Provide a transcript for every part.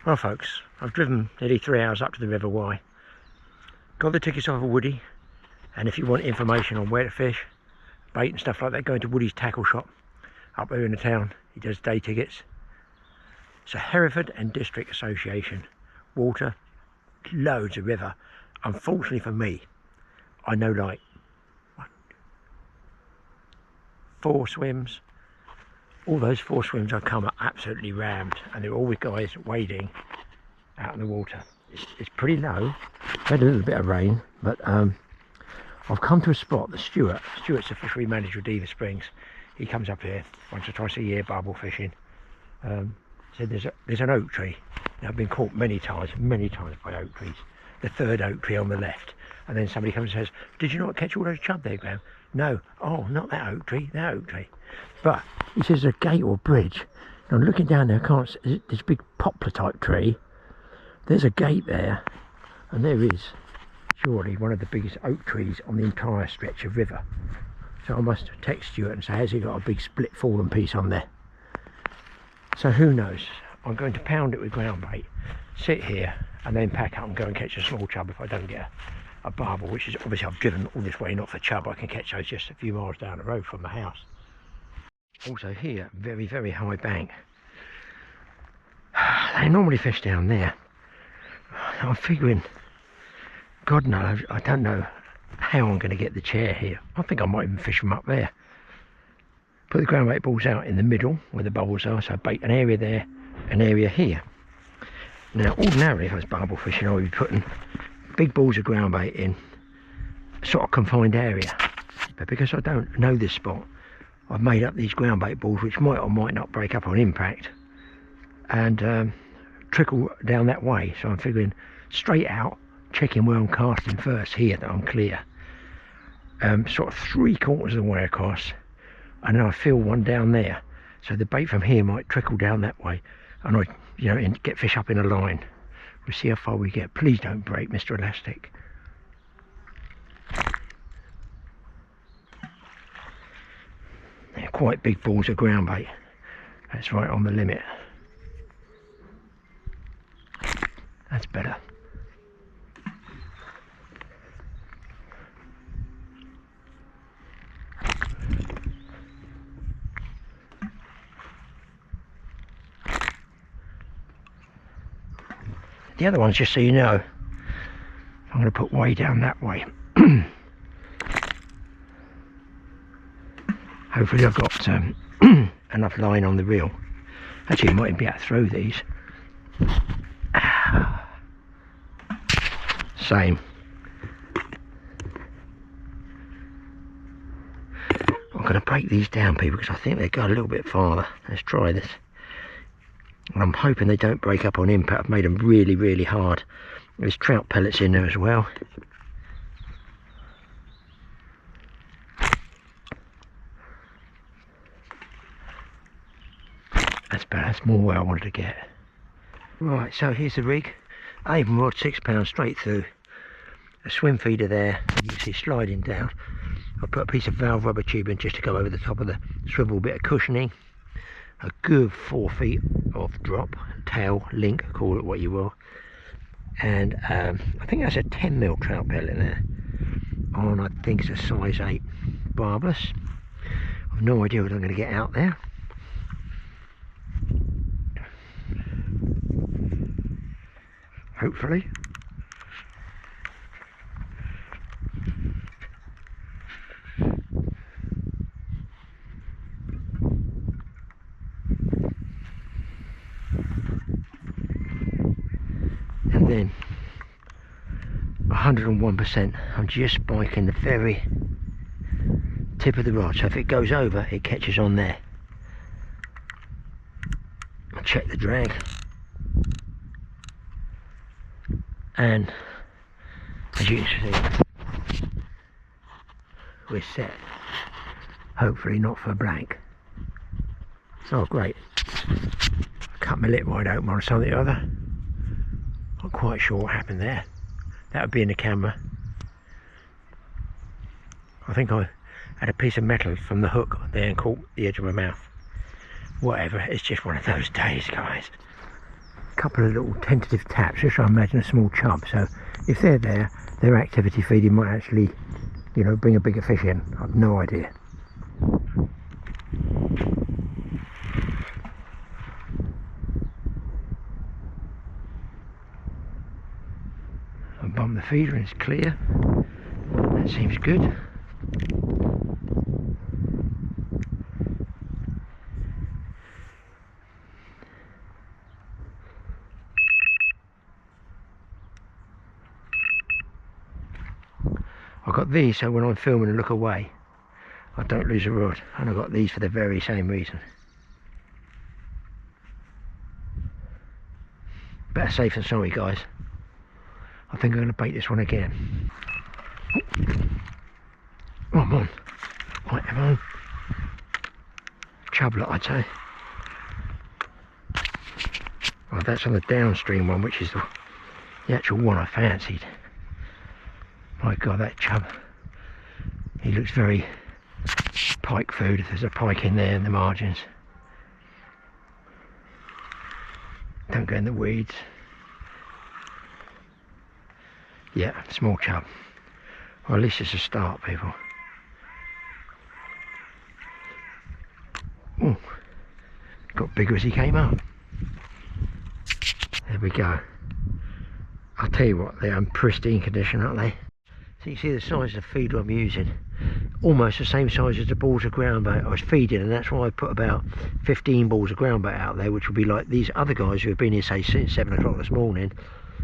Well folks, I've driven nearly 3 hours up to the River Wye. Got the tickets off of Woody, and if you want information on where to fish, bait and stuff like that, go into Woody's tackle shop up there in the town. He does day tickets. It's a Hereford and District Association. Water, loads of river. Unfortunately for me, I know like 4 swims. All those 4 swims I come are absolutely rammed, and there are always guys wading out in the water. It's pretty low. Had a little bit of rain, but I've come to a spot that Stuart's the fishery manager of Diva Springs. He comes up here once or twice a year barbel fishing. Said there's an oak tree. Now, I've been caught many times by oak trees. The 3rd oak tree on the left, and then somebody comes and says, "Did you not catch all those chub there, Graham?" No. Oh, not that oak tree, that oak tree. But he says there's a gate or bridge. And I'm looking down there, I can't see this big poplar type tree. There's a gate there, and there is surely one of the biggest oak trees on the entire stretch of river. So I must text Stuart and say, has he got a big split fallen piece on there? So who knows? I'm going to pound it with ground bait, sit here, and then pack up and go and catch a small chub if I don't get a barbel, which is obviously I've driven all this way not for chub. I can catch those just a few miles down the road from the house. Also here, very, very high bank. They normally fish down there. I'm figuring, God knows, I don't know how I'm going to get the chair here. I think I might even fish from up there. Put the ground bait balls out in the middle where the bubbles are, so I bait an area there, an area here. Now ordinarily if I was barbel fishing I would be putting big balls of ground bait in a sort of confined area, but because I don't know this spot, I've made up these ground bait balls which might or might not break up on impact and trickle down that way. So I'm figuring straight out, checking where I'm casting first here that I'm clear, sort of 3/4 of the way across, and then I feel one down there, so the bait from here might trickle down that way, and I, you know, and get fish up in a line. We'll see how far we get. Please don't break, Mr. Elastic. They're quite big balls of ground bait. That's right on the limit. That's better. The other ones, just so you know, I'm going to put way down that way. Hopefully I've got enough line on the reel. Actually, I might be able to throw these. Same. I'm going to break these down, people, because I think they go a little bit farther. Let's try this. And I'm hoping they don't break up on impact. I've made them really, really hard. There's trout pellets in there as well. That's better. That's more where I wanted to get. Right, so here's the rig. Avon rod, £6 straight through. A swim feeder there. You can see sliding down. I put a piece of valve rubber tube in just to go over the top of the swivel, bit of cushioning. A good 4 feet of drop, tail, link, call it what you will. And I think that's a 10mm trout pellet in there. On, I think it's a size 8 barbless. I've no idea what I'm going to get out there. Hopefully. And then 101%, I'm just spiking the very tip of the rod, so if it goes over it catches on there. I'll check the drag, and as you can see we're set. Hopefully not for blank. Oh great, I cut my lip wide open on something or other. Not quite sure what happened there. That would be in the camera. I think I had a piece of metal from the hook there and caught the edge of my mouth. Whatever, it's just one of those days, guys. couple of little tentative taps, just I imagine a small chub. So if they're there, their activity feeding might actually, you know, bring a bigger fish in. I've no idea. I bump the feeder and it's clear. That seems good. I've got these so when I'm filming and look away, I don't lose a rod, and I've got these for the very same reason. Better safe than sorry, guys. I think I'm going to bait this one again. Oh, come on. Right, come on. Chublet, I'd say. Oh, that's on the downstream one, which is the actual one I fancied. My God, that chub. He looks very pike food, if there's a pike in there in the margins. Don't go in the weeds. Yeah, small chub. Well, at least it's a start, people. Oh, got bigger as he came up. There we go. I'll tell you what, they're in pristine condition, aren't they? So you see the size of the feeder I'm using, almost the same size as the balls of ground bait I was feeding, and that's why I put about 15 balls of ground bait out there, which will be like these other guys who have been here, say, since 7 o'clock this morning.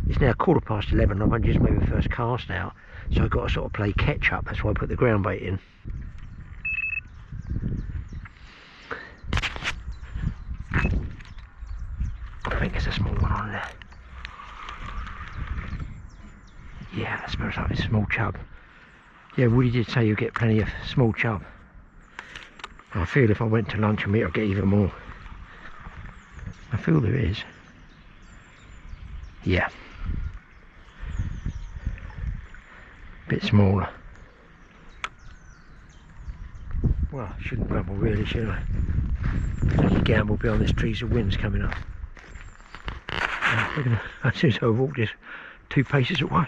It's now 11:15 and I've only just made the first cast out, so I've got to sort of play catch up. That's why I put the ground bait in. I think there's a small one on there. Yeah, that smells like a small chub. Yeah, Woody did say you'll get plenty of small chub. I feel if I went to lunch and meat I'll get even more. I feel there is. Yeah. Bit smaller. Well, I shouldn't grumble really, should I? Only gamble beyond this trees of winds coming up. Look at that. As soon as I walked this 2 paces away.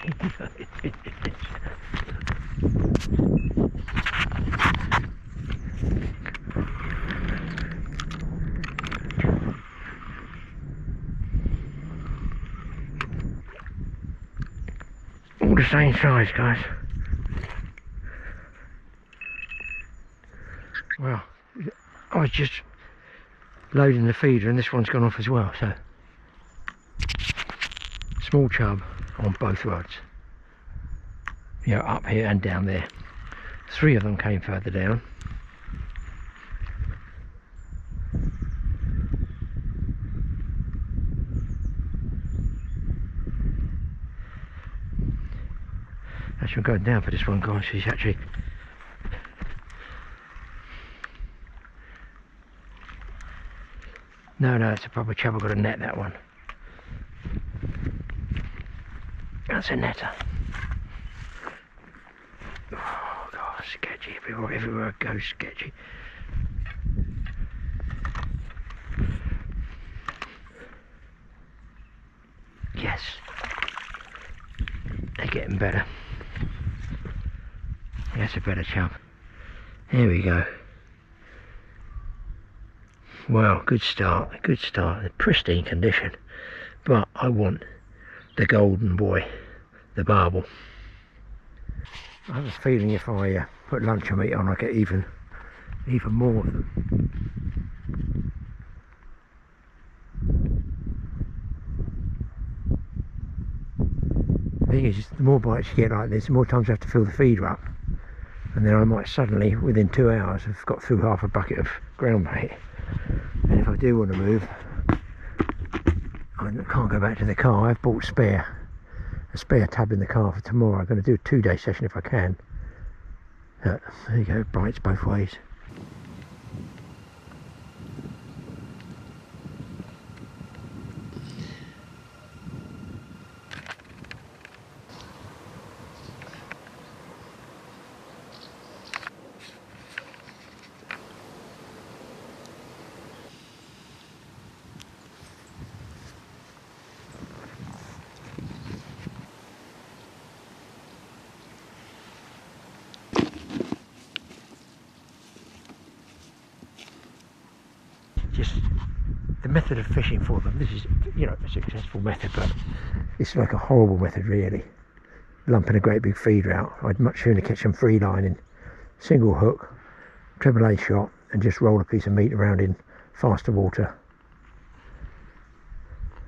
All the same size, guys. Well, I was just loading the feeder and this one's gone off as well, so small chub on both rods, you know, up here and down there. 3 of them came further down. Actually, I'm going down for this one, guys. He's actually no, it's a proper chub. I've got to net that one. That's a netter. Oh God, sketchy. Everywhere I go, sketchy. Yes. They're getting better. That's a better chub. Here we go. Well, good start, good start. In pristine condition. But I want the golden boy, the barbel. I have a feeling if I put luncheon meat on, I get even more of them. The thing is, the more bites you get like this, the more times I have to fill the feeder up, and then I might suddenly, within 2 hours, have got through half a bucket of ground bait. And if I do want to move, I can't go back to the car. I've bought a spare tub in the car for tomorrow. I'm going to do a 2-day session if I can. There you go, bites both ways. the method of fishing for them, this is, you know, a successful method, but it's like a horrible method really. Lumping a great big feeder out. I'd much sooner catch them free lining, single hook, triple A shot, and just roll a piece of meat around in faster water.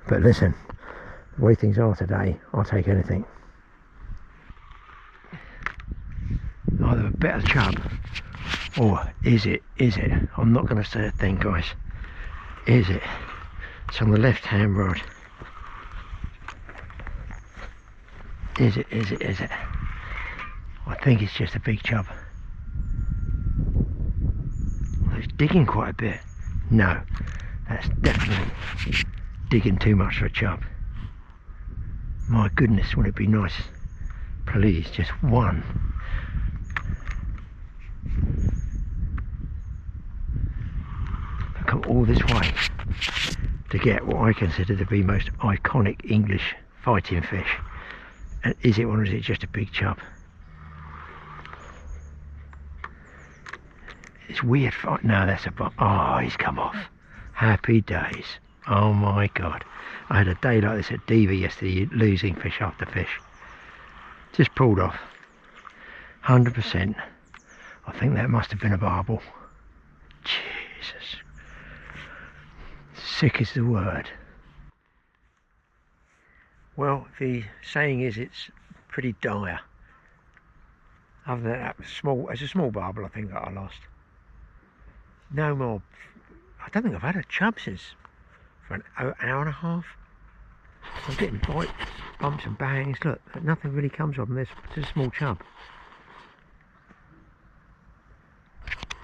But listen, the way things are today, I'll take anything. Either a better chub, or is it? I'm not going to say a thing, guys. Is it? It's on the left hand rod. Is it? I think it's just a big chub. Well, it's digging quite a bit. No, that's definitely digging too much for a chub. My goodness, would it be nice? Please, just one. I've come all this way to get what I consider to be most iconic English fighting fish. And is it one, or is it just a big chub? It's weird fight. No, that's a bite. Oh, he's come off. Happy days. Oh my god. I had a day like this at Diva yesterday, losing fish after fish. Just pulled off. 100%. I think that must have been a barbel. Jesus. Sick is the word. Well, the saying is it's pretty dire. Other than that, it's a small barbel I think that I lost. No more. I don't think I've had a chub since for an hour and a half. I'm getting bites, bumps and bangs. Look, nothing really comes of them. There's just a small chub.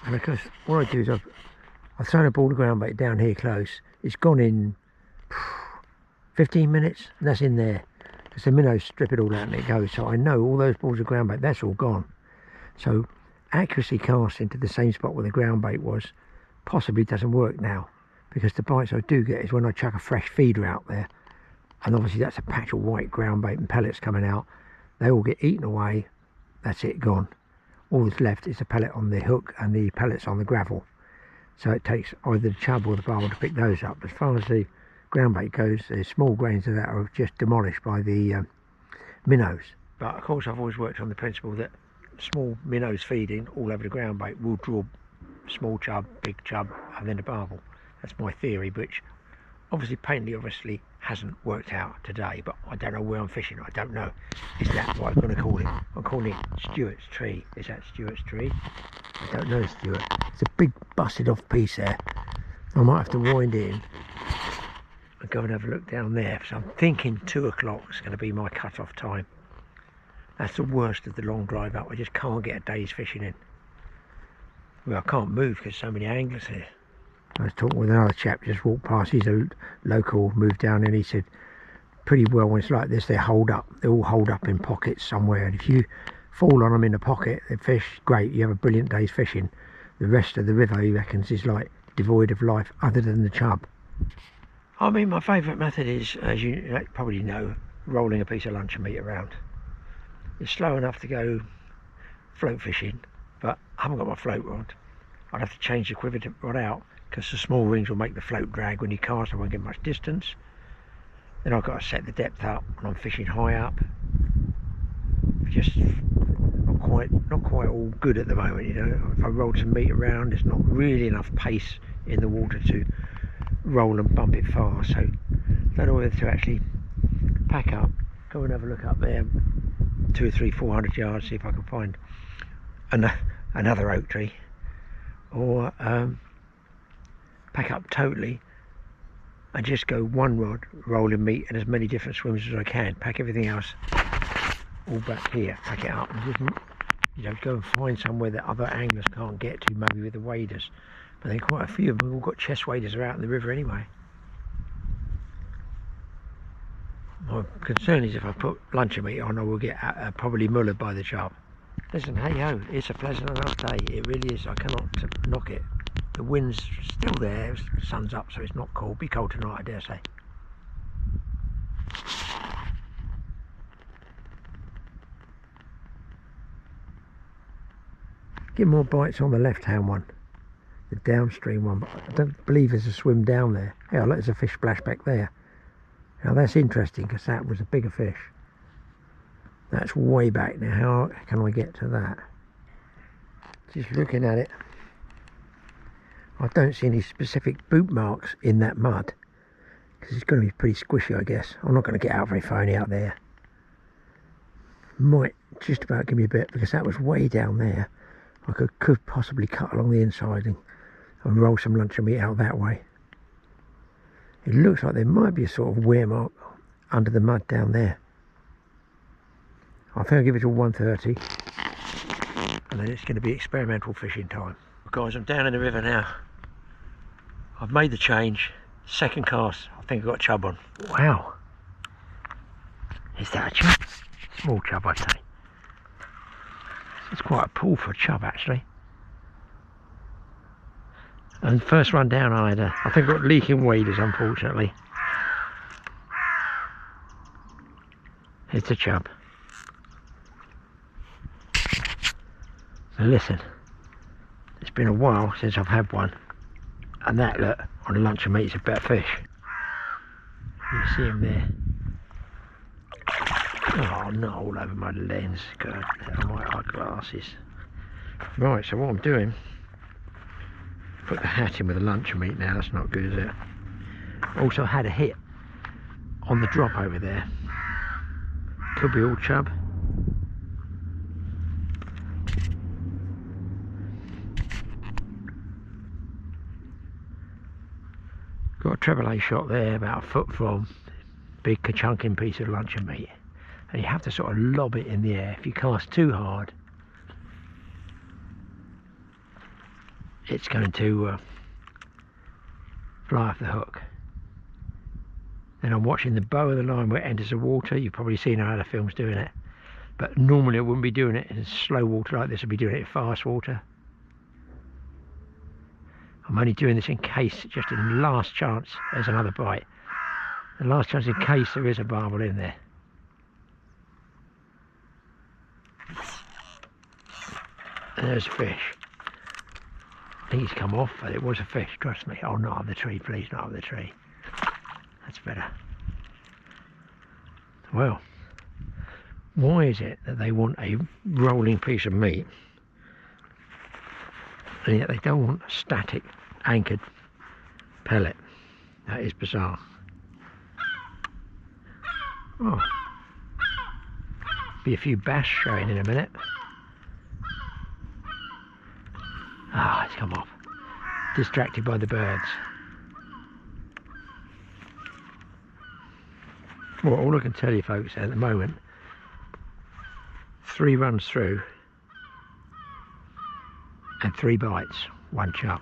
And of course, what I do is I've thrown a ball of ground bait down here close. It's gone in 15 minutes, and that's in there. Because the minnows strip it all out and it goes. So I know all those balls of ground bait, that's all gone. So accuracy casting to the same spot where the ground bait was possibly doesn't work now. Because the bites I do get is when I chuck a fresh feeder out there. And obviously that's a patch of white ground bait and pellets coming out. They all get eaten away. That's it, gone. All that's left is the pellet on the hook and the pellets on the gravel. So it takes either the chub or the barbel to pick those up. As far as the ground bait goes, the small grains of that are just demolished by the minnows. But of course I've always worked on the principle that small minnows feeding all over the ground bait will draw small chub, big chub, and then a barbel. That's my theory, which obviously hasn't worked out today, but I don't know where I'm fishing. I don't know. Is that what I'm going to call it? I'm calling it Stuart's Tree. Is that Stuart's Tree? I don't know, Stuart. It's a big busted off piece there. I might have to wind in and go and have a look down there. So I'm thinking 2 o'clock is going to be my cut-off time. That's the worst of the long drive up. I just can't get a day's fishing in. Well, I can't move because so many anglers here. I was talking with another chap, just walked past. He's a local, moved down, and he said pretty well when it's like this they hold up. They all hold up in pockets somewhere, and if you fall on them in the pocket, they fish great. You have a brilliant day's fishing. The rest of the river, he reckons, is like devoid of life other than the chub. I mean, my favourite method is, as you probably know, rolling a piece of luncheon meat around. It's slow enough to go float fishing, but I haven't got my float rod. I'd have to change the quiver rod out because the small rings will make the float drag when you cast. I won't get much distance. Then I've got to set the depth up when I'm fishing high up. Just not quite all good at the moment, you know. If I roll some meat around, there's not really enough pace in the water to roll and bump it fast. So I don't know whether to actually pack up, go and have a look up there 200 or 300, 400 yards, see if I can find another oak tree, or pack up totally and just go one rod rolling meat and as many different swims as I can, pack everything else all back here, pack it up and just, you know, go and find somewhere that other anglers can't get to, maybe with the waders. But then quite a few of them have all got chest waders are out in the river anyway. My concern is if I put luncheon meat on, I will get probably mullered by the chub. Listen, hey ho, it's a pleasant enough day. It really is. I cannot knock it. The wind's still there. The sun's up, so it's not cold. Be cold tonight, I dare say. Get more bites on the left-hand one. the downstream one, but I don't believe there's a swim down there. Yeah, look, there's a fish splash back there. Now that's interesting because that was a bigger fish. That's way back. Now how can I get to that? Just looking at it, I don't see any specific boot marks in that mud because it's going to be pretty squishy, I guess. I'm not going to get out very far out there. Might just about give me a bit because that was way down there. I could possibly cut along the inside and roll some luncheon meat out that way. It looks like there might be a sort of wear mark under the mud down there. I think I'll give it till 1:30 and then it's going to be experimental fishing time. Guys, I'm down in the river now. I've made the change. Second cast, I think I've got a chub on. Wow. Is that a chub? Small chub, I'd say. It's quite a pull for a chub, actually. And first run down, I think I got leaking waders, unfortunately. It's a chub. Now listen, it's been a while since I've had one, and that, look, on a lunch and meat is a better fish. You see him there. Oh, not all over my lens, God, on my eyeglasses. Right, so what I'm doing, put the hat in with the luncheon meat now, that's not good, is it? Also had a hit on the drop over there. Could be all chub. Got a treble shot there, about a foot from big chunking piece of luncheon meat. And you have to sort of lob it in the air. If you cast too hard, it's going to fly off the hook. Then I'm watching the bow of the line where it enters the water. You've probably seen other films doing it, but normally I wouldn't be doing it in slow water like this. I'd be doing it in fast water. I'm only doing this in case, just in the last chance there's another bite. The last chance in case there is a barbel in there. And there's a fish. I think he's come off, but it was a fish, trust me. Oh, not up the tree, please, not up the tree. That's better. Well, why is it that they want a rolling piece of meat and yet they don't want a static anchored pellet? That is bizarre. Oh, be a few bass showing in a minute. Ah, it's come off. Distracted by the birds. Well, all I can tell you folks at the moment, 3 runs through and 3 bites, 1 chub.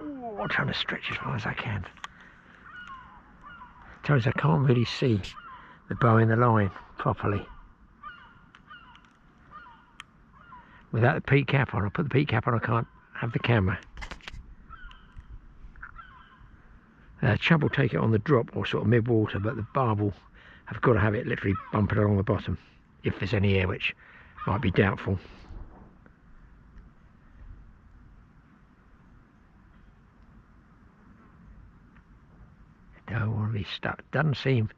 Oh, I'm trying to stretch as far as I can. Trouble is I can't really see the bow in the line properly. Without the peak cap on, I put the peak cap on, I can't have the camera. Chub will take it on the drop or sort of mid-water, but the barbel have got to have it literally bumping along the bottom, if there's any air, which might be doubtful. Don't want to be stuck. Doesn't seem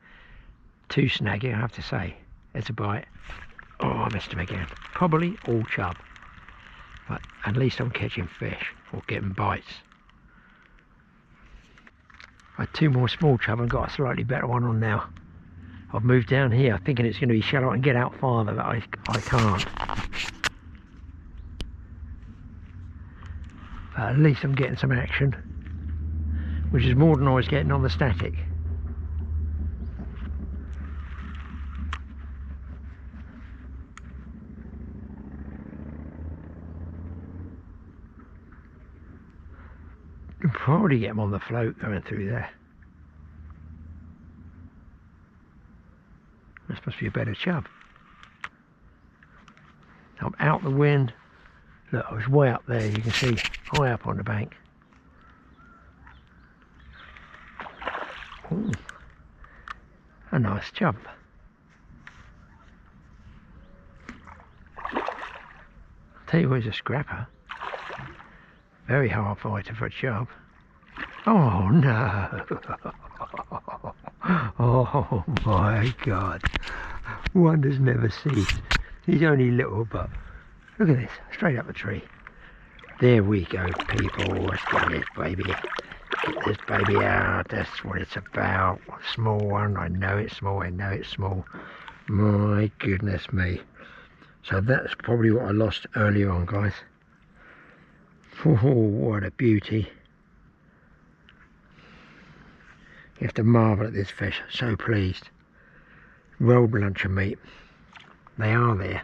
too snaggy, I have to say. There's a bite. Oh, I missed him again. Probably all chub, but at least I'm catching fish or getting bites. I had 2 more small chub and got a slightly better one on now. I've moved down here thinking it's going to be shallow and get out farther, but I can't. But at least I'm getting some action, which is more than I was getting on the static. You can probably get them on the float going through there. This must be a better chub. I'm out the wind. Look, I was way up there, you can see, high up on the bank. Ooh, a nice chub. Tell you what, he's a scrapper. Very hard fighter for a chub. Oh no! Oh my God! Wonders never cease. He's only little, but look at this, straight up the tree. There we go, people. Let's get this baby. Get this baby out. That's what it's about. Small one. I know it's small. I know it's small. My goodness me. So that's probably what I lost earlier on, guys. Oh, what a beauty. You have to marvel at this fish. So pleased. Rolled lunch of meat. They are there.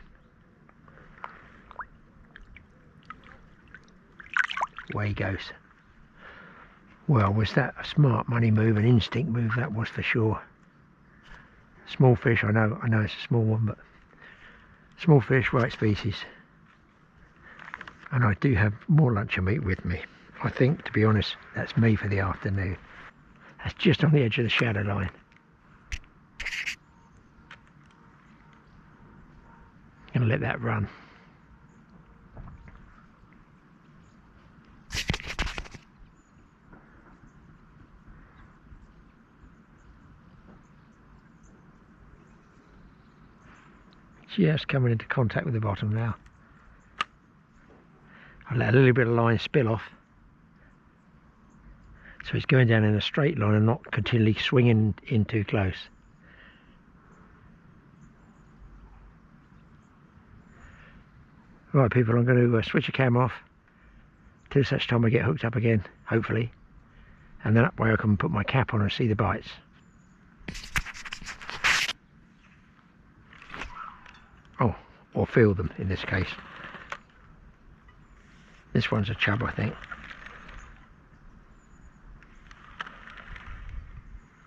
Away he goes. Well, was that a smart money move, an instinct move? That was for sure. Small fish, I know it's a small one, but small fish, right species. And I do have more lunch of meat with me. I think, to be honest, that's me for the afternoon. That's just on the edge of the shadow line. Gonna let that run. Just coming into contact with the bottom now. I'll let a little bit of line spill off. So it's going down in a straight line and not continually swinging in too close. Right people, I'm going to switch the cam off till such time I get hooked up again, hopefully. And then that way I can put my cap on and see the bites. Oh, or feel them in this case. This one's a chub, I think.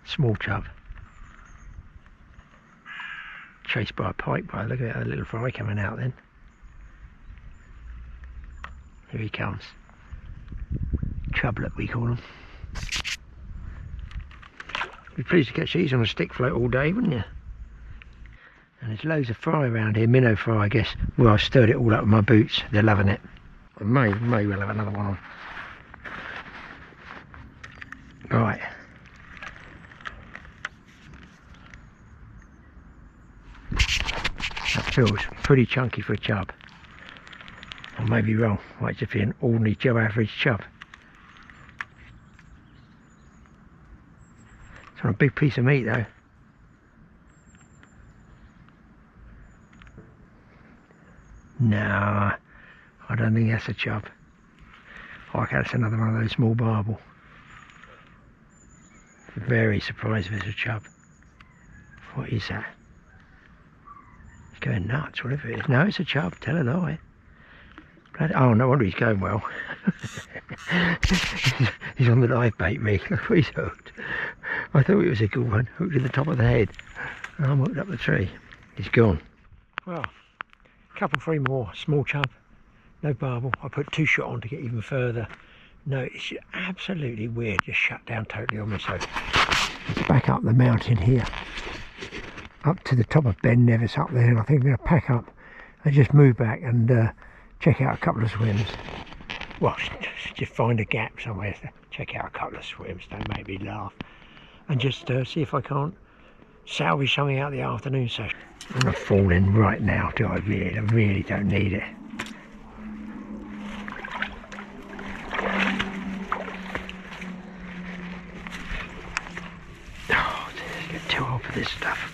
Small chub. Chased by a pike, but look at that little fry coming out then. Here he comes. Chublet we call them. Be pleased to catch these on a stick float all day, wouldn't you? And there's loads of fry around here, minnow fry I guess. Well, I stirred it all up with my boots, they're loving it. I may well have another one on. Right. That feels pretty chunky for a chub. I may be wrong, might just be an ordinary Joe average chub. It's on a big piece of meat though. No, I don't think that's a chub. I reckon that's another one of those small barbel. Very surprised if it's a chub. What is that? It's going nuts, whatever it is. No, it's a chub, tell a lie. Oh, no wonder he's going well. He's on the live bait rig. He's hooked. I thought it was a good one. Hooked in the top of the head. I'm hooked up the tree. He's gone. Well, couple three more. Small chub. No barbel. I put 2 shot on to get even further. No, it's absolutely weird. Just shut down totally on me. So let's back up the mountain here. Up to the top of Ben Nevis up there. And I think I'm going to pack up and just move back and check out a couple of swims. Well, just find a gap somewhere to check out a couple of swims. Don't make me laugh. And just see if I can't salvage something out of the afternoon session. I'm not falling right now, do I really? I really don't need it. Oh, it's getting too old for this stuff.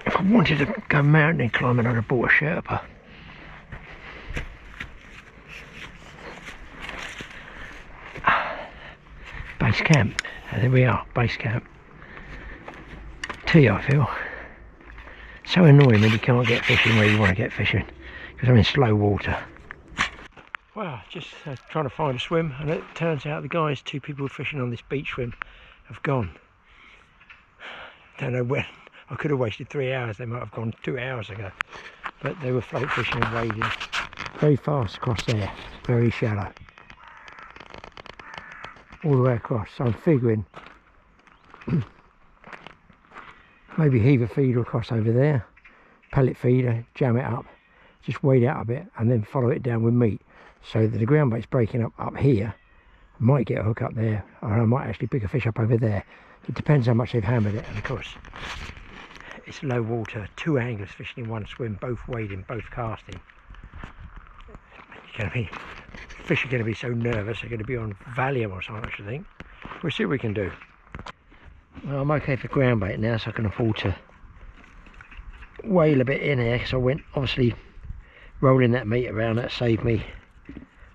If I wanted to go mountain climbing, I'd have bought a Sherpa. Base camp. There we are, base camp. Tea, I feel. So annoying when you can't get fishing where you want to get fishing, because I'm in slow water. Well, just trying to find a swim, and it turns out the guys, 2 people fishing on this beach swim, have gone. Don't know when. I could have wasted 3 hours, they might have gone 2 hours ago. But they were float fishing and wading very fast across there, very shallow. All the way across, so I'm figuring maybe heave a feeder across over there pellet feeder, jam it up, just wade it out a bit, and then follow it down with meat. So that the ground bait's breaking up here. I might get a hook up there, or I might actually pick a fish up over there. It depends how much they've hammered it, and of course, it's low water, 2 anglers fishing in one swim, both wading, both casting. Fish are going to be so nervous, they're going to be on Valium or something, I should think. We'll see what we can do. Well, I'm okay for ground bait now, so I can afford to whale a bit in here, because I went obviously rolling that meat around. That saved me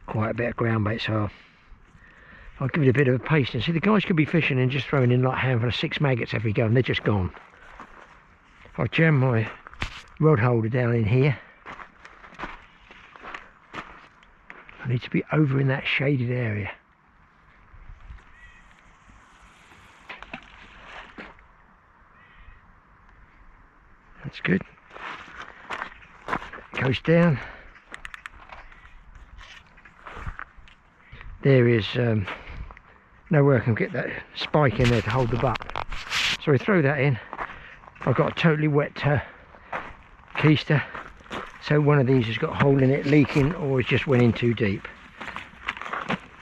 quite a bit of ground bait, so I'll give it a bit of a pace. And see, the guys could be fishing and just throwing in like a handful of 6 maggots every go, and they're just gone. I'll jam my rod holder down in here. I need to be over in that shaded area. That's good. It goes down. There is nowhere I can get that spike in there to hold the butt. So we throw that in. I've got a totally wet keister. So one of these has got a hole in it leaking, or it's just went in too deep.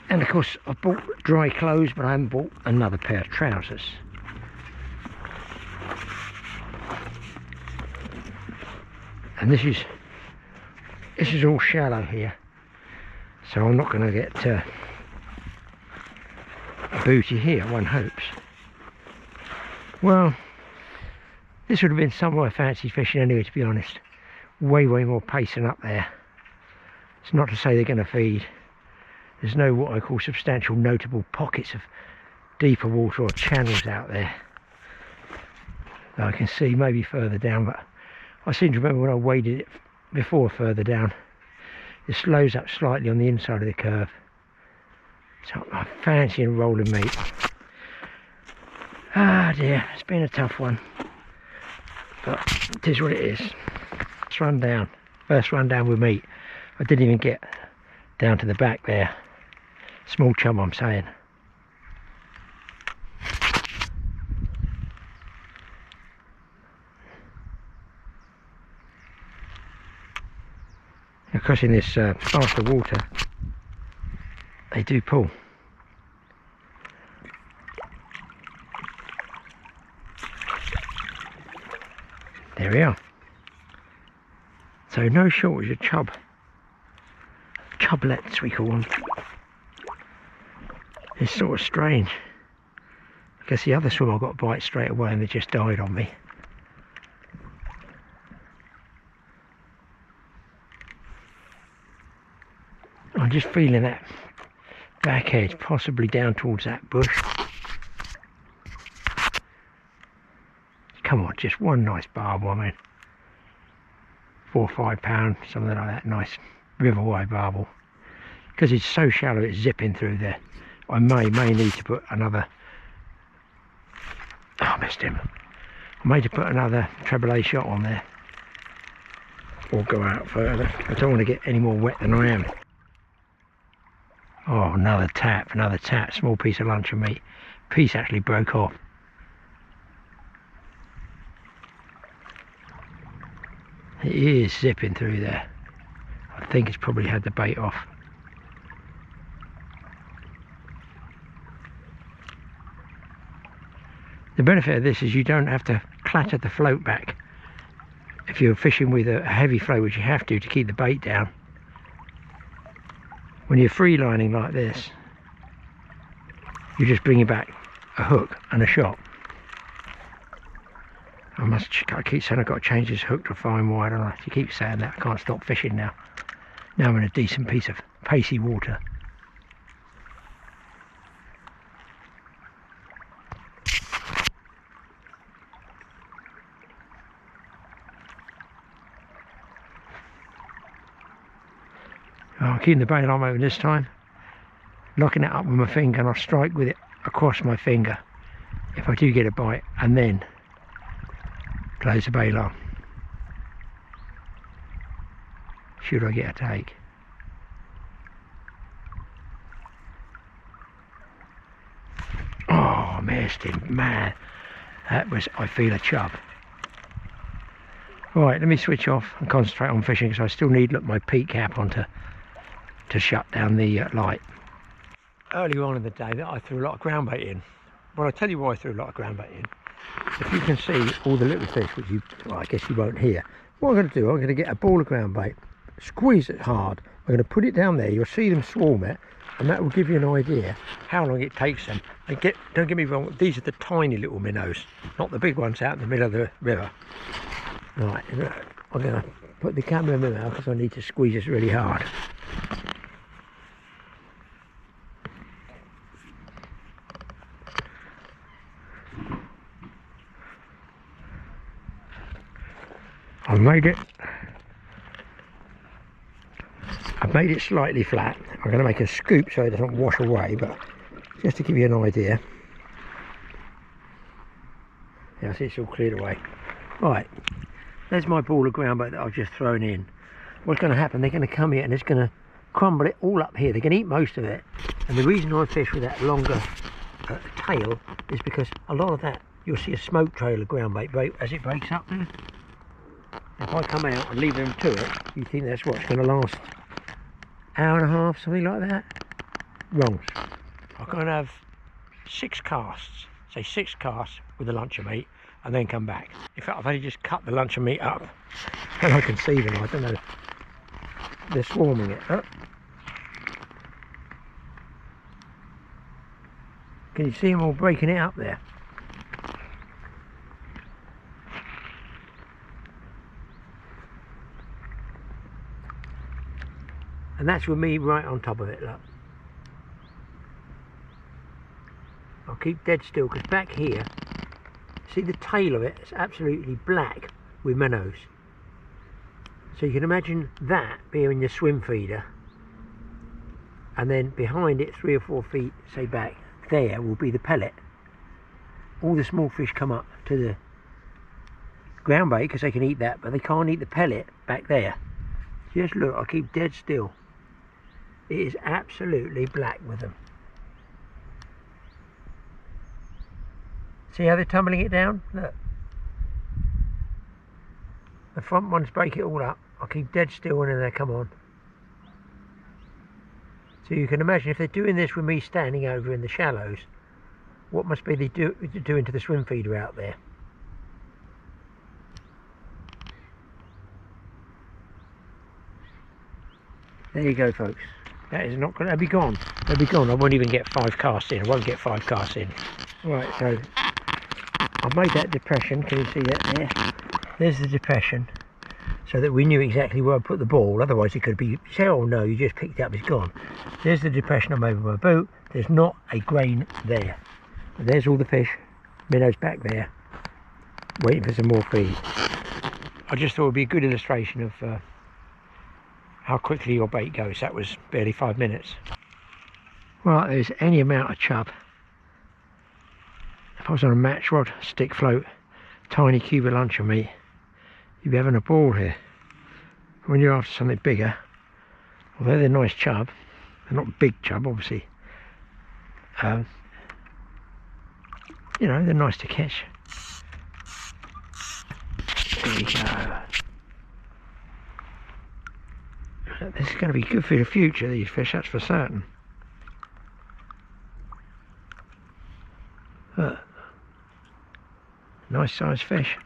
And of course I bought dry clothes, but I haven't bought another pair of trousers. And this is all shallow here, so I'm not going to get a booty here, one hopes. Well, this would have been somewhere I fancy fishing anyway, to be honest. Way more pacing up there. It's not to say they're going to feed. There's no what I call substantial notable pockets of deeper water or channels out there that I can see maybe further down, but I seem to remember when I waded it before further down, it slows up slightly on the inside of the curve. So I fancy a rolling meat. Ah dear, it's been a tough one, but it is what it is. Let's run down. First run down with meat. I didn't even get down to the back there. Small chum, I'm saying. Of course, in this faster water, they do pull. There we are. So no shortage of chublets we call them. It's sort of strange. I guess the other swim I got a bite straight away and they just died on me. I'm just feeling that back edge, possibly down towards that bush. Come on, just one nice barbel, I mean. 4 or 5 pound, something like that, nice riverway barbel. Because it's so shallow, it's zipping through there. I may need to put another. Oh, I missed him. I may to put another treble A shot on there, or go out further. I don't want to get any more wet than I am. Oh, another tap, small piece of luncheon meat. Piece actually broke off. It is zipping through there. I think it's probably had the bait off. The benefit of this is you don't have to clatter the float back. If you're fishing with a heavy float, which you have to keep the bait down. When you're free lining like this, you're just bringing back a hook and a shot. I keep saying I've got to change this hook to a fine wide, and I keep saying that I can't stop fishing now. Now I'm in a decent piece of pacey water. I'm keeping the bail arm open this time, locking it up with my finger, and I'll strike with it across my finger if I do get a bite, and then close the bail arm should I get a take. Oh, I missed him, man. That was, I feel a chub. Right, let me switch off and concentrate on fishing because I still need my peak cap on to shut down the light. Earlier on in the day that I threw a lot of ground bait in. Well, I'll tell you why I threw a lot of ground bait in. If you can see all the little fish, which well, I guess you won't hear, what I'm going to do, I'm going to get a ball of ground bait, squeeze it hard, I'm going to put it down there, you'll see them swarm it, and that will give you an idea how long it takes them. And don't get me wrong, these are the tiny little minnows, not the big ones out in the middle of the river. Right, I'm going to put the camera in my mouth because I need to squeeze this really hard. I've made it slightly flat. I'm going to make a scoop so it doesn't wash away, but just to give you an idea. Yeah, I see it's all cleared away. Right, there's my ball of ground bait that I've just thrown in. What's going to happen, they're going to come here and it's going to crumble it all up here. They're going to eat most of it. And the reason I fish with that longer tail is because a lot of that, you'll see a smoke trail of ground bait as it breaks up there. If I come out and leave them to it, you think that's what's going to last hour and a half, something like that? Wrong. I'm going to have 6 casts, say 6 casts with a lunch of meat, and then come back. In fact, I've only just cut the lunch of meat up, and I can see them. I don't know. They're swarming it. Oh. Can you see them all breaking it up there? And that's with me right on top of it, look. I'll keep dead still because back here, see the tail of it, it's absolutely black with minnows. So you can imagine that being your swim feeder, and then behind it 3 or 4 feet, say back, there will be the pellet. All the small fish come up to the ground bait because they can eat that, but they can't eat the pellet back there. Just look, I'll keep dead still. It is absolutely black with them. See how they're tumbling it down? Look. The front ones break it all up. I'll keep dead still and then they come on. So you can imagine if they're doing this with me standing over in the shallows, what must be they doing to the swim feeder out there. There you go, folks. That is not going to be gone. They'll be gone. I won't even get 5 casts in. I won't get 5 casts in. Right, so I've made that depression. Can you see that there? There's the depression, so that we knew exactly where I put the ball. Otherwise, it could be, you say, oh no, you just picked it up, it's gone. There's the depression I made with my boat. There's not a grain there. But there's all the fish, minnows back there, waiting for some more feed. I just thought it would be a good illustration of how quickly your bait goes. That was barely 5 minutes. Right, there's any amount of chub. If I was on a match rod, stick float, tiny cube of lunch of meat, you'd be having a ball here. When you're after something bigger, although they're nice chub, they're not big chub obviously, you know, they're nice to catch. There we go. This is going to be good for the future, these fish, that's for certain. Nice sized fish,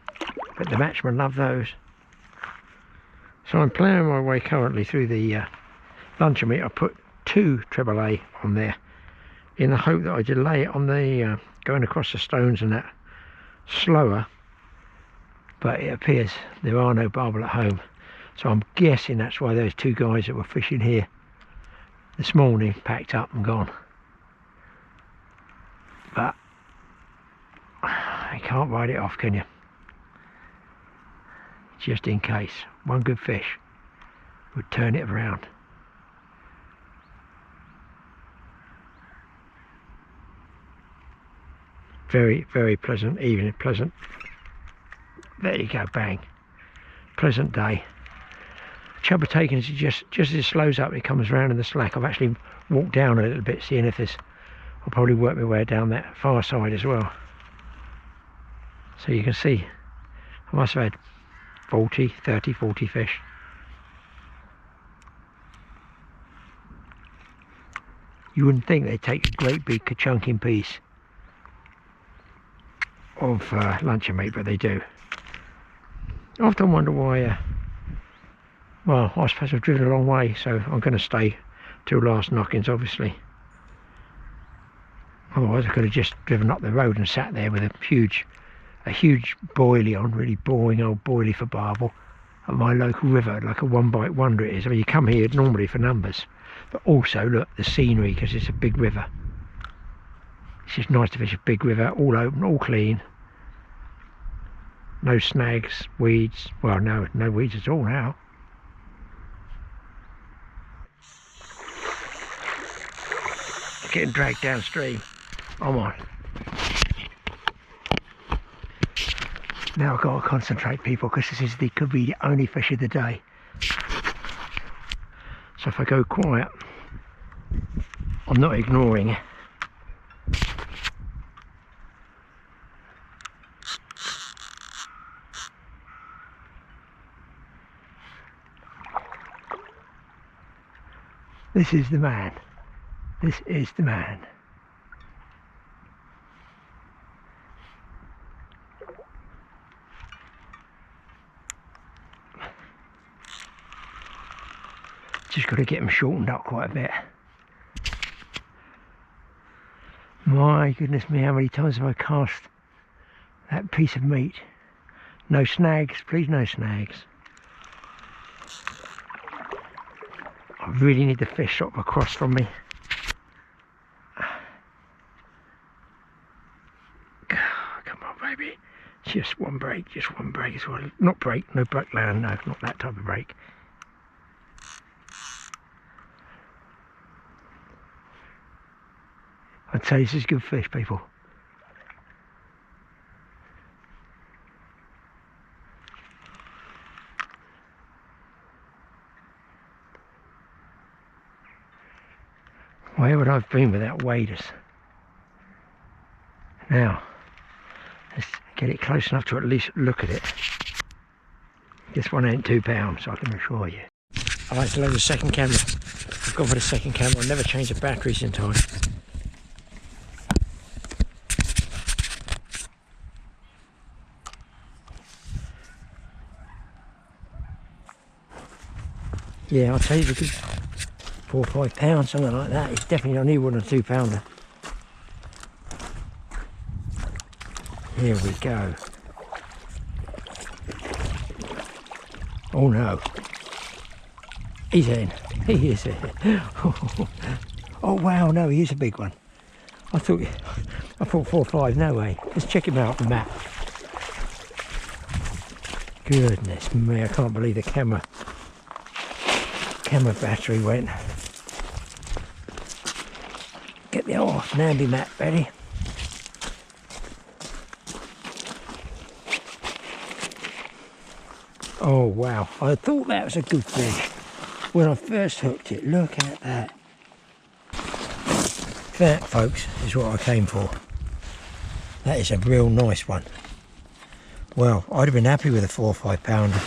but the matchmen love those. So I'm ploughing my way currently through the lunch of meat. I put 2 AAA on there in the hope that I delay it on the going across the stones and that slower, but it appears there are no barbel at home. So I'm guessing that's why those 2 guys that were fishing here this morning packed up and gone. But you can't write it off, can you? Just in case. One good fish would turn it around. Very, very pleasant evening. Pleasant. There you go, bang. Pleasant day. Chub are taken as just as it slows up, it comes around in the slack. I've actually walked down a little bit, seeing if there's, I'll probably work my way down that far side as well. So you can see, I must have had 30, 40 fish. You wouldn't think they'd take a great big ka-chunking piece of luncheon meat, but they do. I often wonder why, well, I suppose I've driven a long way, so I'm going to stay till last knockings, obviously. Otherwise I could have just driven up the road and sat there with a huge boilie on, really boring old boilie for barbel, at my local river, like a one bite wonder it is. I mean, you come here normally for numbers, but also look, the scenery, because it's a big river. It's just nice to fish a big river, all open, all clean. No snags, weeds, well no weeds at all now. Getting dragged downstream. I'm on. Now I've got to concentrate, people, because could be the only fish of the day. So if I go quiet, I'm not ignoring it. This is the man. This is the man. Just got to get them shortened up quite a bit. My goodness me, how many times have I cast that piece of meat? No snags, please, no snags. I really need the fish sort of across from me. Come on, baby. Just one break as well. Not break, no break land, no, not that type of break. I'd say this is good fish, people. Where would I have been without waders? Now, let's get it close enough to at least look at it. This one ain't £2, I can assure you. I like to load the second camera. I've gone for the second camera. I never change the batteries in time. Yeah, I'll tell you, because 4 or 5 pounds, something like that. It's definitely only more than a £2. Here we go. Oh no. He's in. He is in. Oh wow, no, he is a big one. I thought 4 or 5, no way. Let's check him out on the map. Goodness me, I can't believe the camera battery went. Get the old Namby mat ready. Oh wow, I thought that was a good fish when I first hooked it. Look at that. That, folks, is what I came for. That is a real nice one. Well, I'd have been happy with a 4 or 5 pounder,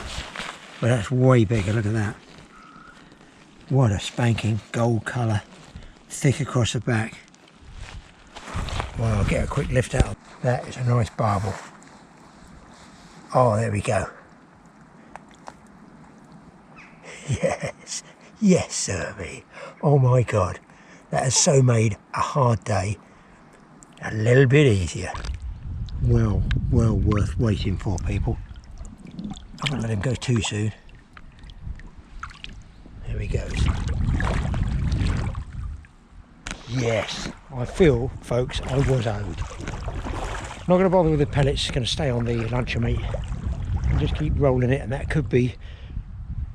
but that's way bigger. Look at that. What a spanking gold colour, thick across the back. Well, I'll get a quick lift out. That is a nice barbel. Oh, there we go. Yes, yes, sirree. Oh my God, that has so made a hard day a little bit easier. Well worth waiting for, people. I won't let him go too soon. There he goes. Yes, I feel, folks, I was owed. Not going to bother with the pellets, going to stay on the luncheon meat and just keep rolling it, and that could be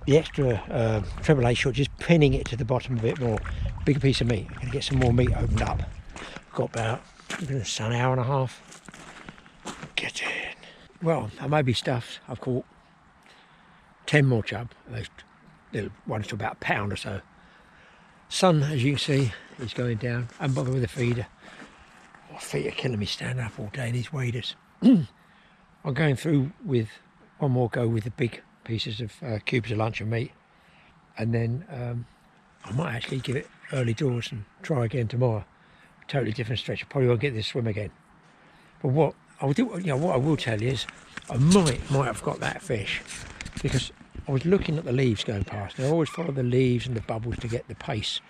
the extra treble A shot, just pinning it to the bottom a bit more. Bigger piece of meat. I'm going to get some more meat opened up. I've got about an hour and a half. Get in. Well, I may be stuffed. I've caught 10 more chub. Those little ones to about £1 or so. Sun, as you can see, is going down. I'm bothered with the feeder. My feet are killing me standing up all day in these waders. I'm going through with one more go with the big pieces of cubes of luncheon meat, and then I might actually give it early doors and try again tomorrow. Totally different stretch. I probably won't get this swim again. But what I'll do, you know, what I will tell you is I might have got that fish, because I was looking at the leaves going past, and I always follow the leaves and the bubbles to get the pace,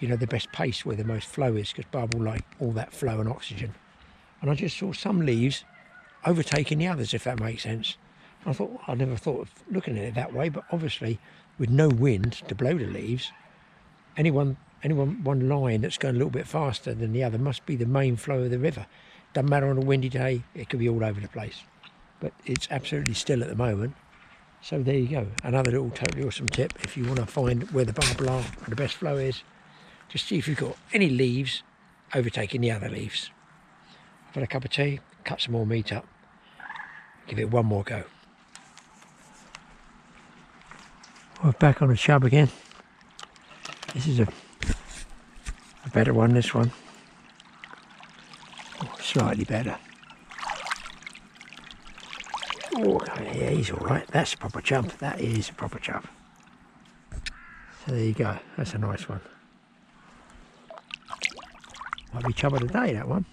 you know, the best pace where the most flow is, because bubble like all that flow and oxygen. And I just saw some leaves overtaking the others, if that makes sense. I thought, well, I never thought of looking at it that way, but obviously with no wind to blow the leaves, one line that's going a little bit faster than the other must be the main flow of the river. Doesn't matter on a windy day, it could be all over the place. But it's absolutely still at the moment. So there you go, another little totally awesome tip. If you want to find where the barbel are and the best flow is, just see if you've got any leaves overtaking the other leaves. I've had a cup of tea, cut some more meat up, give it one more go. We're back on the chub again. This is a better one, this one. Oh, slightly better. Oh, yeah, he's all right. That's a proper chub. That is a proper chub. So there you go. That's a nice one. Might be chub of the day, that one.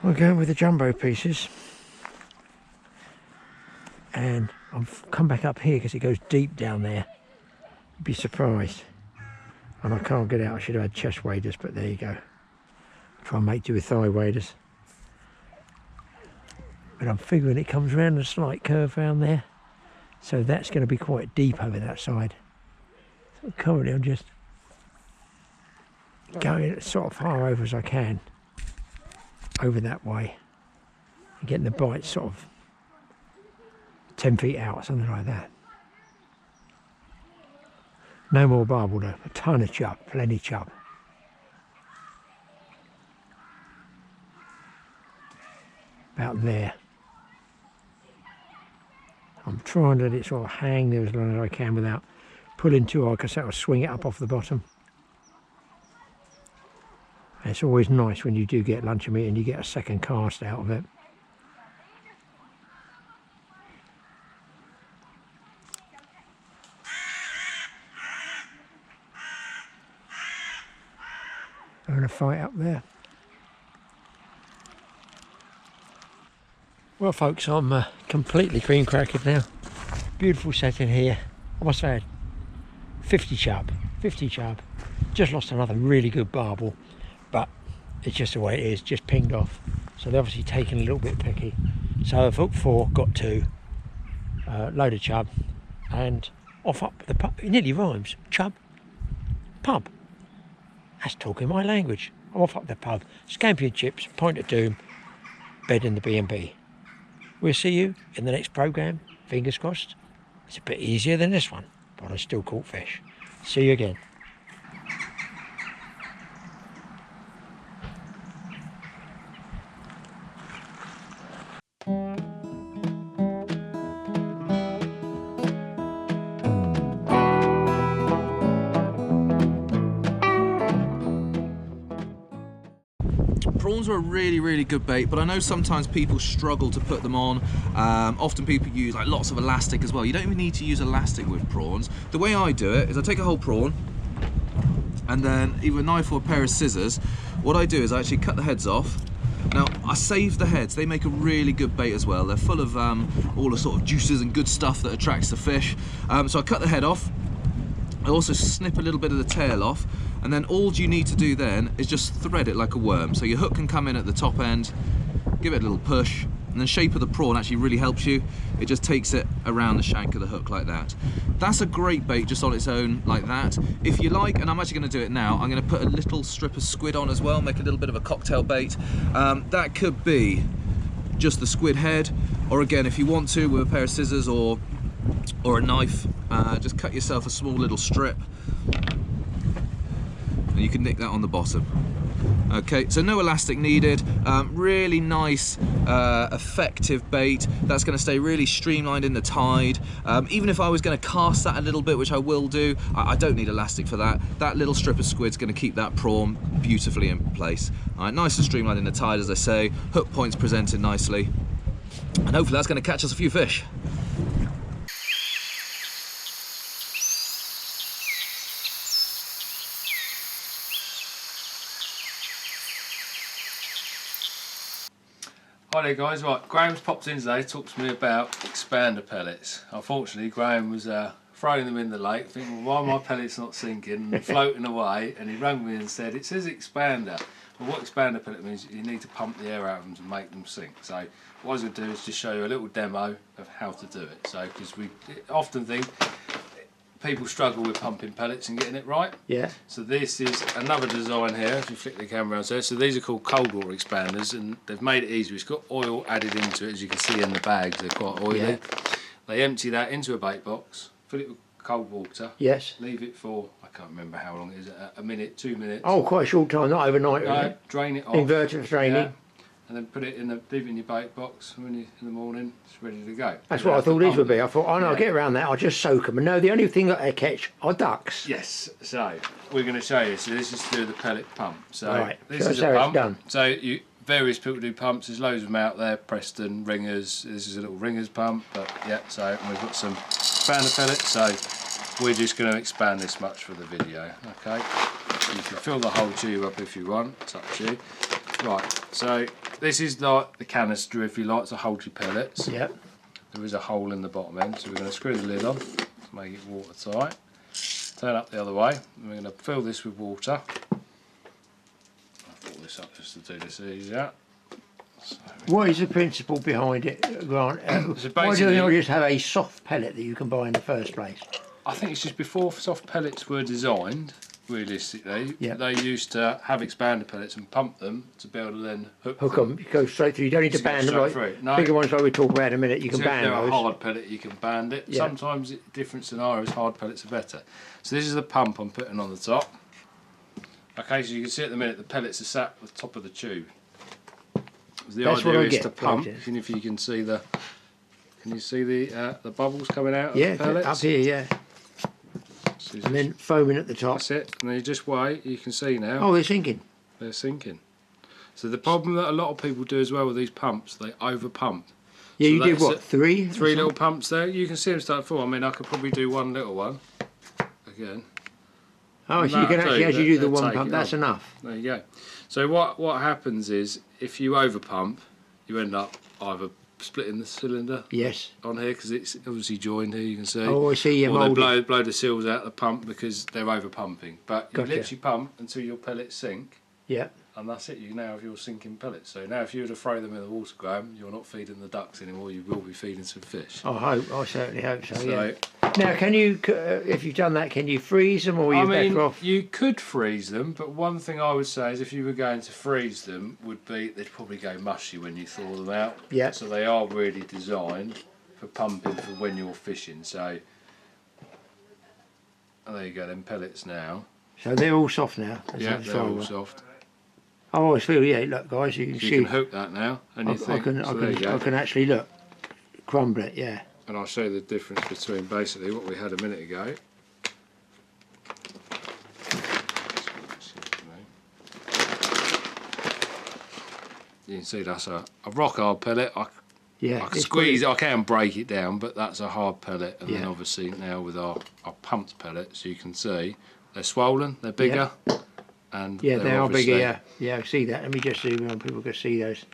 We're going with the jumbo pieces. And I've come back up here because it goes deep down there. You'd be surprised. And I can't get out. I should have had chest waders, but there you go. Try and make do with thigh waders. But I'm figuring it comes around a slight curve around there, so that's going to be quite deep over that side. So currently I'm just going as sort of far over as I can over that way and getting the bite sort of 10 feet out, something like that. No more barbel though, a ton of chub, plenty chub. About there. I'm trying to let it sort of hang there as long as I can without pulling too hard, because that will swing it up off the bottom. And it's always nice when you do get luncheon meat and you get a second cast out of it. Having a fight up there. Well folks, I'm completely cream crackered now. Beautiful setting here. I must have had 50 chub. Just lost another really good barbel, but it's just the way it is, just pinged off. So they're obviously taking a little bit picky. So I've hooked 4, got 2, load of chub, and off up the pub. It nearly rhymes. Chub, pub. That's talking my language. I'm off up the pub. Scampi and chips, pint of doom, bed in the B&B. We'll see you in the next programme, fingers crossed. It's a bit easier than this one, but I still caught fish. See you again. Prawns are a really good bait, but I know sometimes people struggle to put them on. Often people use like lots of elastic as well. You don't even need to use elastic with prawns. The way I do it is I take a whole prawn and then either a knife or a pair of scissors. What I do is I actually cut the heads off. Now I save the heads, they make a really good bait as well. They're full of all the sort of juices and good stuff that attracts the fish. So I cut the head off. I also snip a little bit of the tail off, and then all you need to do then is just thread it like a worm. So your hook can come in at the top end, give it a little push, and the shape of the prawn actually really helps you. It just takes it around the shank of the hook like that. That's a great bait just on its own like that. If you like, and I'm actually going to do it now, I'm going to put a little strip of squid on as well, make a little bit of a cocktail bait. That could be just the squid head, or again, if you want to, with a pair of scissors or a knife, just cut yourself a small little strip and you can nick that on the bottom. Okay, so no elastic needed. Really nice, effective bait that's going to stay really streamlined in the tide. Even if I was going to cast that a little bit, which I will do, I don't need elastic for that. That little strip of squid's going to keep that prawn beautifully in place. All right, nice and streamlined in the tide, as I say. Hook points presented nicely. And hopefully that's going to catch us a few fish. Hi there guys, right, Graham's popped in today to talk to me about expander pellets. Unfortunately Graham was throwing them in the lake, thinking, well, why are my pellets not sinking and floating away, and he rang me and said, it says expander. Well, what expander pellet means, you need to pump the air out of them to make them sink. So what I was going to do is just show you a little demo of how to do it. So, because we often think people struggle with pumping pellets and getting it right. Yeah. So this is another design here, if you flick the camera around there. So these are called cold water expanders, and they've made it easy. It's got oil added into it, as you can see in the bags, they're quite oily. Yeah. They empty that into a bait box, fill it with cold water. Yes. Leave it for, I can't remember how long it is, a minute, 2 minutes. Oh, quite a short time, not overnight. No, Really. drain it off. Inverted draining. Yeah. And then put it in leave it in your bait box. When you, in the morning, it's ready to go. That's what I thought these would be. I thought, oh no, I'll get around that. I'll just soak them. And no, the only thing that I catch are ducks. Yes. So we're going to show you. So this is to do the pellet pump. So Right. this is how a it's pump. done. So various people do pumps. There's loads of them out there. Preston, Ringers. This is a little Ringers pump. But yeah. So we've got some expander pellets. So we're just going to expand this much for the video. Okay. You can fill the whole tube up if you want. It's up to you. Right. So this is like the canister, if you like, to hold your pellets. Yep. There is a hole in the bottom end, so we're going to screw the lid on to make it watertight. Turn up the other way, and we're going to fill this with water. I'll fill this up just to do this easier. So What is the principle behind it, Grant? So Why do you basically- not just have a soft pellet that you can buy in the first place? I think it's just before soft pellets were designed, realistically, Yeah. they used to have expander pellets and pump them to be able to then hook Hook them, you go straight through. You don't need to Just go band them straight like through. No. bigger ones like we talk about in a minute. You can So if band they're a those. hard pellet, you can band it. Yeah. Sometimes different scenarios, hard pellets are better. So this is the pump I'm putting on the top. Okay, so you can see at the minute the pellets are sat at the top of the tube. The That's what idea I is get, to pump. right, yes. And if you can see the bubbles coming out of Yeah, the pellets. up here, yeah. So you And then foaming at the top. that's it. And then you just wait. You can see now Oh, they're sinking. they're sinking. So the problem that a lot of people do as well with these pumps, they over pump. Yeah, So you did that's what, it. three? or Three little something? pumps there. You can see them start full. I mean, I could probably do one little one again. Oh, so you can That'll actually, as you do the They'll one take pump, it that's on. enough. There you go. So what happens is, if you over pump, you end up either splitting the cylinder Yes. on here because it's obviously joined here. You can see. Oh, I see, you or they moulded. blow the seals out of the pump because they're over pumping. But you Gotcha. literally pump until your pellets sink. Yeah. And that's it, you now have your sinking pellets. So now if you were to throw them in the water, Graham, you're not feeding the ducks anymore, you will be feeding some fish. I certainly hope so, yeah. Now, can you, if you've done that, can you freeze them or are I you mean, better off? you could freeze them, but one thing I would say is if you were going to freeze them, would be they'd probably go mushy when you thaw them out. Yeah. So they are really designed for pumping for when you're fishing. So, oh, there you go, them pellets now. So they're all soft now. Yeah, they're all soft. I always feel, yeah, look guys, you can You see. can hook that now, and you think, so there you go. I can actually look, crumble it, yeah. And I'll show you the difference between basically what we had a minute ago. You can see that's a rock hard pellet. I Yeah. can it's squeeze it, I can break it down, but that's a hard pellet. And then Yeah. obviously now with our pumped pellets, you can see they're swollen, they're bigger. And Yeah, they are obviously- bigger, yeah. Yeah, I see that. Let me just zoom in, people can see those.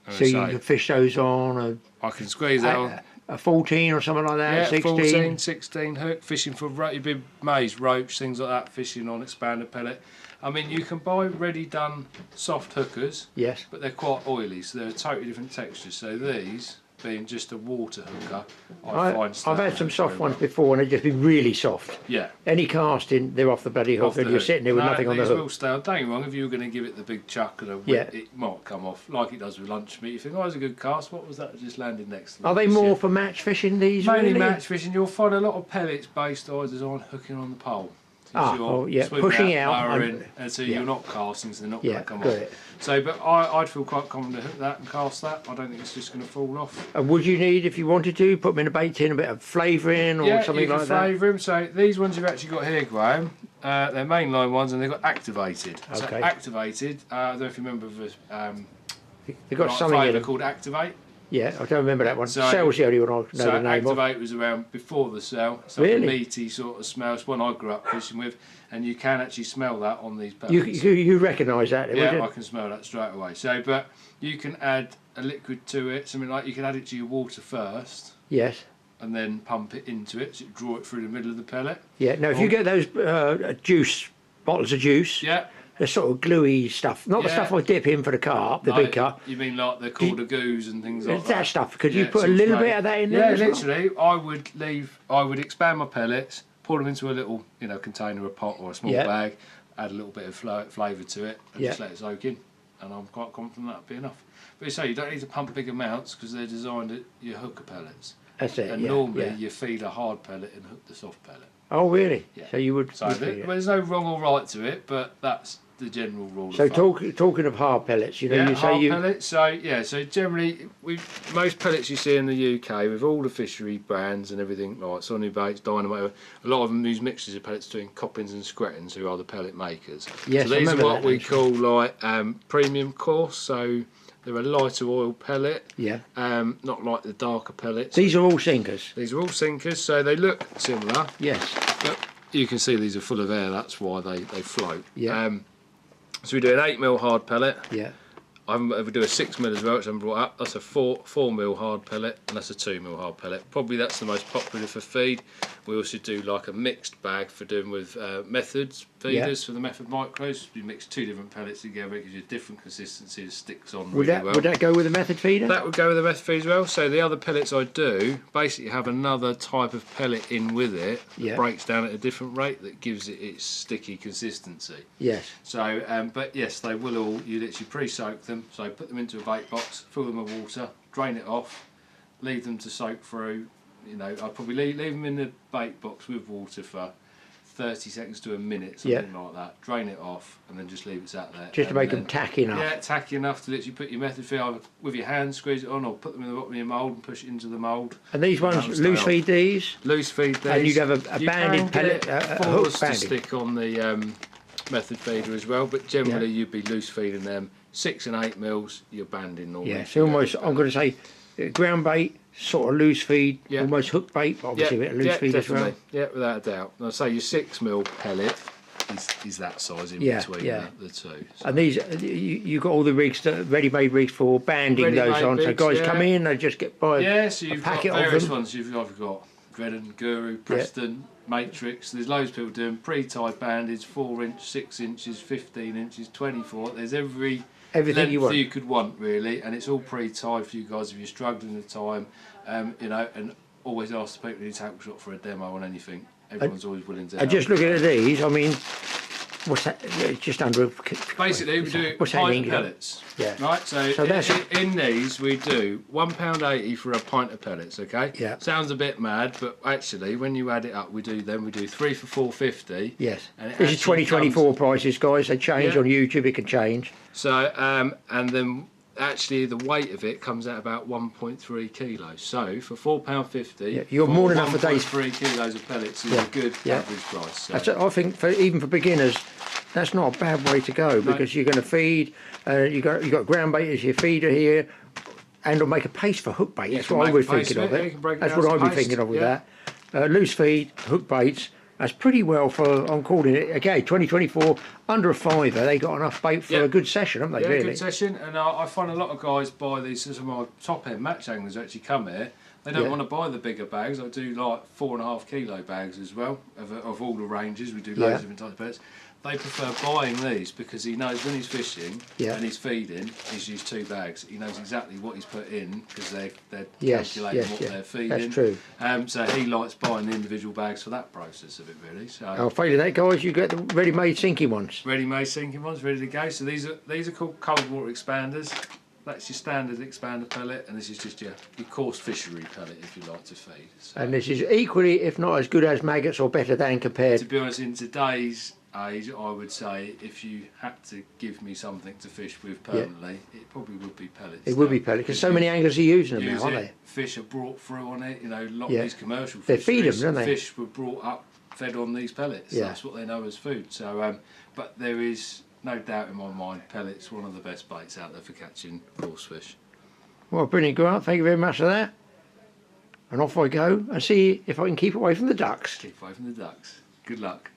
as So I you say, can fish those on I can squeeze that on. a 14 or something like that, Yeah, 16. 14, 16 hook, fishing for you've been maize, roach, things like that, fishing on expander pellet. I mean, you can buy ready done soft hookers, Yes. but they're quite oily, so they're a totally different texture. So these, being just a water hooker, I find I've had some soft ones before and they've just been really soft. Yeah. Any casting, they're off the bloody hook Off the and you're hook. sitting there with No, nothing on the these hook. will stay on. Don't get me wrong, if you were going to give it the big chuck and a whip, Yeah. it might come off, like it does with lunch meat. You think, oh, that's a good cast, what was that that just landed next to me? Are they more for match fishing, these? Mainly really? match fishing. You'll find a lot of pellets based either on hooking on the pole. Ah, You're oh, yeah, swimming pushing out lowering, and- and so yeah. you're not casting, so they're not Yeah, going to come got off. it. So, but I'd feel quite confident to hook that and cast that. I don't think it's just going to fall off. And would you need, if you wanted to, put them in a bait tin, a bit of flavouring or Yeah, something you can like that? flavour them. So these ones you've actually got here, Graham, they're mainline ones, and they've got activated. So Okay. activated. I don't know if you remember the They've got like something in flavour them. called Activate. Yeah, I don't remember that one. So- Cell's the only one I know So the name of. Activate was around before the cell. It's like Really? a meaty sort of smell. It's one I grew up fishing with, and you can actually smell that on these You pellets. you recognise that, would Yeah, you? I can smell that straight away. So, but you can add a liquid to it, something like you can add it to your water first, Yes. and then pump it into it, so you draw it through the middle of the pellet. Yeah. Now, if you get those juice bottles of juice, Yeah. the sort of gluey stuff, not the Yeah. stuff I dip in for the carp, the Like, big carp. You mean like the called goos and things like It's that? that stuff. Could you Yeah, put a it's little all bit great. of that in Yeah, there? as well? literally. I would expand my pellets, pour them into a little, container, a pot or a small Yeah. bag, add a little bit of flavour to it, and Yeah. just let it soak in. And I'm quite confident that'll be enough. But you say you don't need to pump big amounts because they're designed at your hooker pellets. That's it. And yeah, normally yeah. you feed a hard pellet and hook the soft pellet. Oh, really? Yeah. So you would. So there's no wrong or right to it, but that's the general rule. So of thumb. talking of hard pellets, you know, Yeah, you say hard you. pellets. So generally, most pellets you see in the UK with all the fishery brands and everything like Sony baits, Dynamite, a lot of them use mixtures of pellets between Coppins and Screttons, who are the pellet makers. Yes, so I these are remember what that, we actually. call like premium course. So they're a lighter oil pellet. Yeah. Not like the darker pellets. These are all sinkers. These are all sinkers, so they look similar. Yes. But you can see these are full of air. That's why they float. Yeah. So we do an 8mm hard pellet. Yeah. I haven't ever do a 6mm as well, which I haven't brought up. That's a 4mm hard pellet, and that's a 2mm hard pellet. Probably that's the most popular for feed. We also do like a mixed bag for doing with methods feeders for the method micros. We mix two different pellets together. It gives you a different consistency. It sticks on Would really that well. would that go with a method feeder? That would go with the method feed as well. So the other pellets I do basically have another type of pellet in with it that Yeah. breaks down at a different rate that gives it its sticky consistency. Yes. So, but yes, they will all, you literally pre-soak them, so put them into a bait box, fill them with water, drain it off, leave them to soak through, I'd probably leave them in the bait box with water for 30 seconds to a minute, something like that, drain it off, and then just leave it sat there. Just to make them tacky enough. Yeah, tacky enough to literally put your method feed either with your hand, squeeze it on, or put them in the bottom of your mould and push it into the mould. And these ones, That'll stay loose on. feed these? Loose feed these. And you'd have a You banded can pellet, get a hook fours to banded. stick on the method feeder as well, but generally you'd be loose feeding them 6 and 8mm. You're banding normally. Yeah. So almost, I'm going to say, ground bait, sort of loose feed, Yeah. almost hook bait, but obviously a bit of loose feed as well. definitely. Yeah, without a doubt. And I'd say your 6mm pellet is that size in Yeah, between yeah. the two. So. And these, you got all the rigs, ready-made rigs for banding those Ready-made on. So rigs, guys yeah. come in, they just get by Yeah, so a you've got packet of various them. ones. You've got Greddon, Guru, Preston, Matrix. There's loads of people doing pre-tied bandage, 4 inch, 6 inches, 15 inches, 24. There's everything Everything you want. you could want really, and it's all pre-tied for you guys if you're struggling with time. And always ask the people who tackle shop for a demo on anything. Everyone's always willing to help. And just looking at these, I mean, what's that? Just under. Basically, we do what's that pint in of pellets. Yeah. Right. So that's in these we do £1.80 for a pint of pellets. Okay. Yeah. Sounds a bit mad, but actually, when you add it up, we do 3 for £4.50. Yes. And it This is actually 2024 prices, guys. They change Yeah. on YouTube. It can change. So and then actually the weight of it comes out about 1.3 kilos. So for £4.50, Yeah, you're more than enough a day's- 1.3 kilos of pellets is Yeah, a good yeah. average price. So. That's, I think, even for beginners, that's not a bad way to go because you're going to feed. You got ground bait as your feeder here, and it'll make a paste for hook bait. Yeah, That's you what can I was make a paste thinking of of it, it. you can break it That's down what as I'd be paste, thinking of with yeah. that. Loose feed, hook baits. That's pretty well for. I'm calling it again. 2024 under a £5. They got enough bait for Yeah. a good session, haven't they? Yeah, really? good session, and I find a lot of guys buy these. Some of my top end match anglers who actually come here. They don't Yeah. want to buy the bigger bags. I do like 4.5 kilo bags as well of all the ranges. We do loads Yeah. of different types of pellets. They prefer buying these because he knows when he's fishing Yeah. and he's feeding, he's used 2 bags. He knows exactly what he's put in because they're Yes, calculating yes, what yeah. they're feeding. That's true. So he likes buying the individual bags for that process of it, really. So. I'll failing that, guys, you get the ready-made sinking ones. Ready-made sinking ones, ready to go. So these are called cold water expanders. That's your standard expander pellet, and this is just your coarse fishery pellet if you like to feed. So, And this is equally, if not as good as maggots or better than compared. to be honest, in today's age, I would say if you had to give me something to fish with permanently, it probably would be pellets. It would be pellet because so many anglers are using them Use now, aren't it, they? Fish are brought through on it. A lot Yeah. of these commercial They feed 'em, fisheries, don't they? Fish were brought up, fed on these pellets. Yeah. That's what they know as food. So, but there is no doubt in my mind, pellets one of the best baits out there for catching coarse fish. Well, brilliant, Grant. Thank you very much for that. And off I go and see if I can keep away from the ducks. Keep away from the ducks. Good luck.